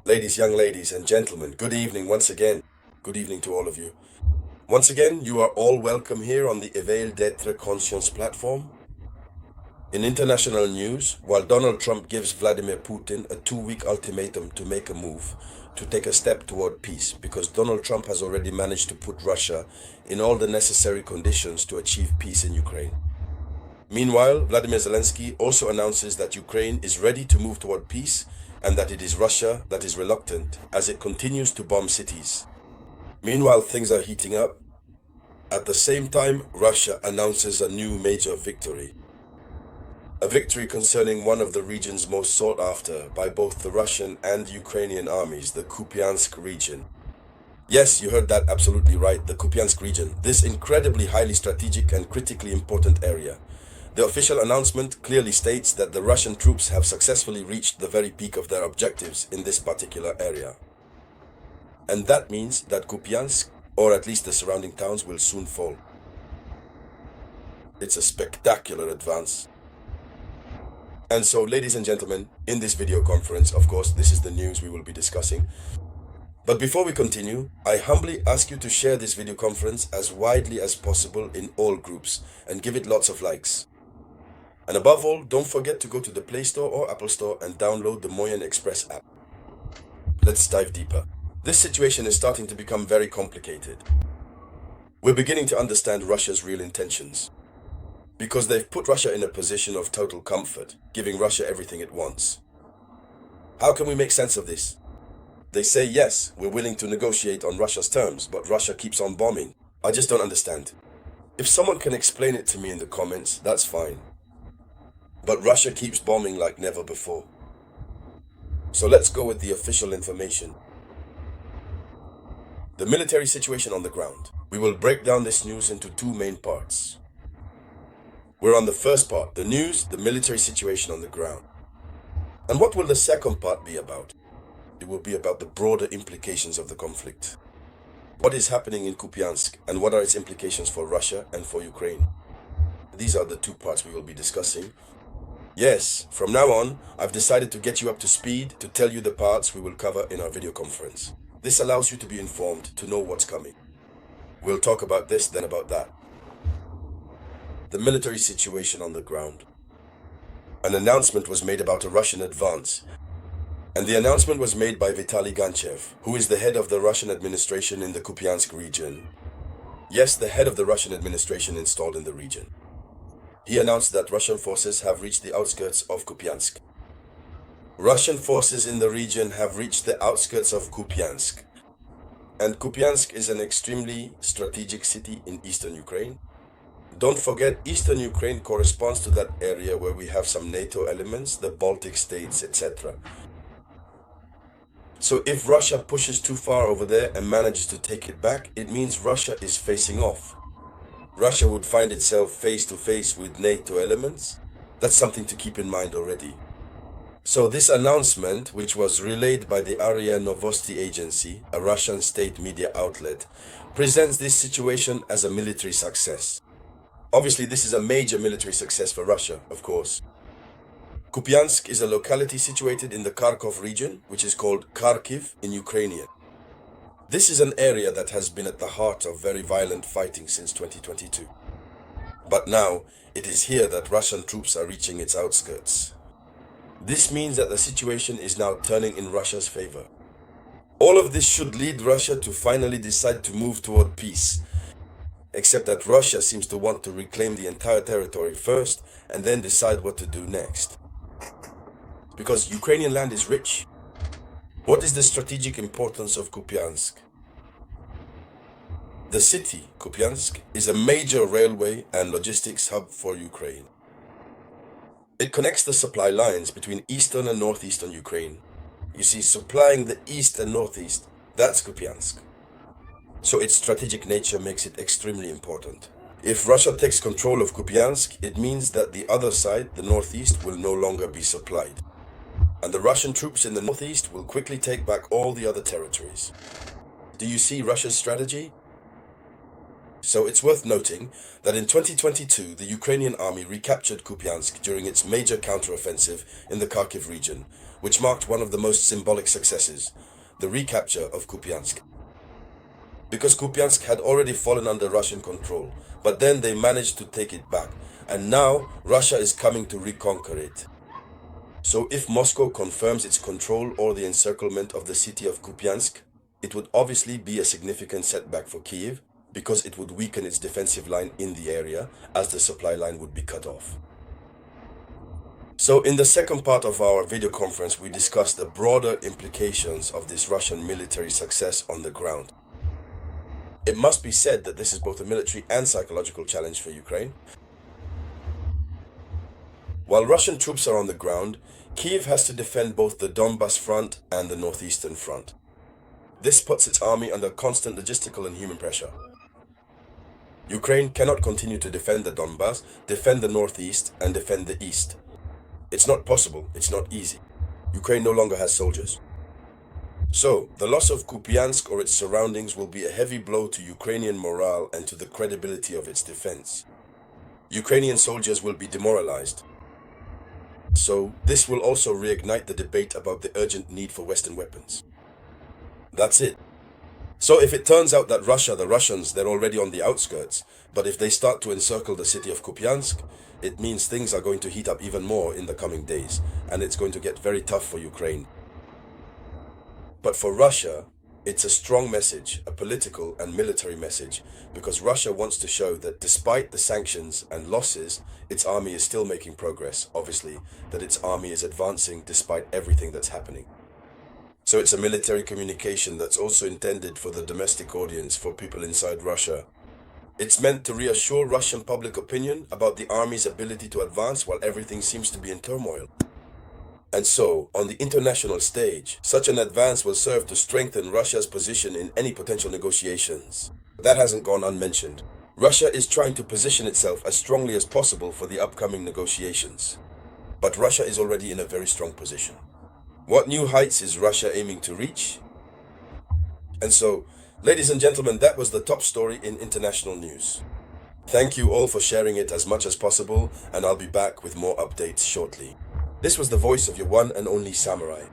Young ladies and gentlemen, good evening once again. Good evening to all of you. Once again, you are all welcome here on the Éveil d'être Conscience platform. In international news, while Donald Trump gives Vladimir Putin a 2-week ultimatum to make a move, to take a step toward peace, because Donald Trump has already managed to put Russia in all the necessary conditions to achieve peace in Ukraine. Meanwhile, Vladimir Zelensky also announces that Ukraine is ready to move toward peace and that it is Russia that is reluctant as it continues to bomb cities. Meanwhile, things are heating up. At the same time, Russia announces a new major victory. A victory concerning one of the regions most sought after by both the Russian and Ukrainian armies, the Kupansk region. Yes, you heard that absolutely right, the Kupansk region, this incredibly highly strategic and critically important area. The official announcement clearly states that the Russian troops have successfully reached the very peak of their objectives in this particular area. And that means that Kupiansk, or at least the surrounding towns, will soon fall. It's a spectacular advance. And so, ladies and gentlemen, in this video conference, of course, this is the news we will be discussing. But before we continue, I humbly ask you to share this video conference as widely as possible in all groups and give it lots of likes. And above all, don't forget to go to the Play Store or Apple Store and download the Moyen Express app. Let's dive deeper. This situation is starting to become very complicated. We're beginning to understand Russia's real intentions. Because they've put Russia in a position of total comfort, giving Russia everything it wants. How can we make sense of this? They say, yes, we're willing to negotiate on Russia's terms, but Russia keeps on bombing. I just don't understand. If someone can explain it to me in the comments, that's fine. But Russia keeps bombing like never before. So let's go with the official information. The military situation on the ground. We will break down this news into two main parts. We're on the first part, the news, the military situation on the ground. And what will the second part be about? It will be about the broader implications of the conflict. What is happening in Kupiansk and what are its implications for Russia and for Ukraine? These are the two parts we will be discussing. Yes, from now on, I've decided to get you up to speed to tell you the parts we will cover in our video conference. This allows you to be informed, to know what's coming. We'll talk about this, then about that. The military situation on the ground. An announcement was made about a Russian advance, and the announcement was made by Vitaly Ganchev, who is the head of the Russian administration in the Kupiansk region. Yes, the head of the Russian administration installed in the region. He announced that Russian forces have reached the outskirts of Kupiansk. Russian forces in the region have reached the outskirts of Kupiansk. And Kupiansk is an extremely strategic city in eastern Ukraine. Don't forget, eastern Ukraine corresponds to that area where we have some NATO elements, the Baltic states, etc. So if Russia pushes too far over there and manages to take it back, it means Russia is facing off. Russia would find itself face to face with NATO elements. That's something to keep in mind already. So this announcement, which was relayed by the RIA Novosti agency, a Russian state media outlet, presents this situation as a military success. Obviously, this is a major military success for Russia, of course. Kupiansk is a locality situated in the Kharkov region, which is called Kharkiv in Ukrainian. This is an area that has been at the heart of very violent fighting since 2022. But now, it is here that Russian troops are reaching its outskirts. This means that the situation is now turning in Russia's favor. All of this should lead Russia to finally decide to move toward peace. Except that Russia seems to want to reclaim the entire territory first and then decide what to do next. Because Ukrainian land is rich. What is the strategic importance of Kupiansk? The city, Kupiansk, is a major railway and logistics hub for Ukraine. It connects the supply lines between eastern and northeastern Ukraine. You see, supplying the east and northeast, that's Kupiansk. So its strategic nature makes it extremely important. If Russia takes control of Kupiansk, it means that the other side, the northeast, will no longer be supplied. And the Russian troops in the northeast will quickly take back all the other territories. Do you see Russia's strategy? So it's worth noting that in 2022, the Ukrainian army recaptured Kupiansk during its major counteroffensive in the Kharkiv region, which marked one of the most symbolic successes, the recapture of Kupiansk. Because Kupiansk had already fallen under Russian control, but then they managed to take it back, and now Russia is coming to reconquer it. So if Moscow confirms its control or the encirclement of the city of Kupiansk, it would obviously be a significant setback for Kiev, because it would weaken its defensive line in the area, as the supply line would be cut off. So in the second part of our video conference, we discussed the broader implications of this Russian military success on the ground. It must be said that this is both a military and psychological challenge for Ukraine. While Russian troops are on the ground, Kiev has to defend both the Donbas front and the northeastern front. This puts its army under constant logistical and human pressure. Ukraine cannot continue to defend the Donbas, defend the northeast, and defend the east. It's not possible, it's not easy. Ukraine no longer has soldiers. So, the loss of Kupiansk or its surroundings will be a heavy blow to Ukrainian morale and to the credibility of its defense. Ukrainian soldiers will be demoralized. So, this will also reignite the debate about the urgent need for Western weapons. That's it. So if it turns out that the Russians, they're already on the outskirts, but if they start to encircle the city of Kupiansk, it means things are going to heat up even more in the coming days, and it's going to get very tough for Ukraine. But for Russia, it's a strong message, a political and military message, because Russia wants to show that despite the sanctions and losses, its army is still making progress, obviously, that its army is advancing despite everything that's happening. So it's a military communication that's also intended for the domestic audience, for people inside Russia. It's meant to reassure Russian public opinion about the army's ability to advance while everything seems to be in turmoil. And so, on the international stage, such an advance will serve to strengthen Russia's position in any potential negotiations. That hasn't gone unmentioned. Russia is trying to position itself as strongly as possible for the upcoming negotiations. But Russia is already in a very strong position. What new heights is Russia aiming to reach? And so, ladies and gentlemen, that was the top story in international news. Thank you all for sharing it as much as possible, and I'll be back with more updates shortly. This was the voice of your one and only Samurai.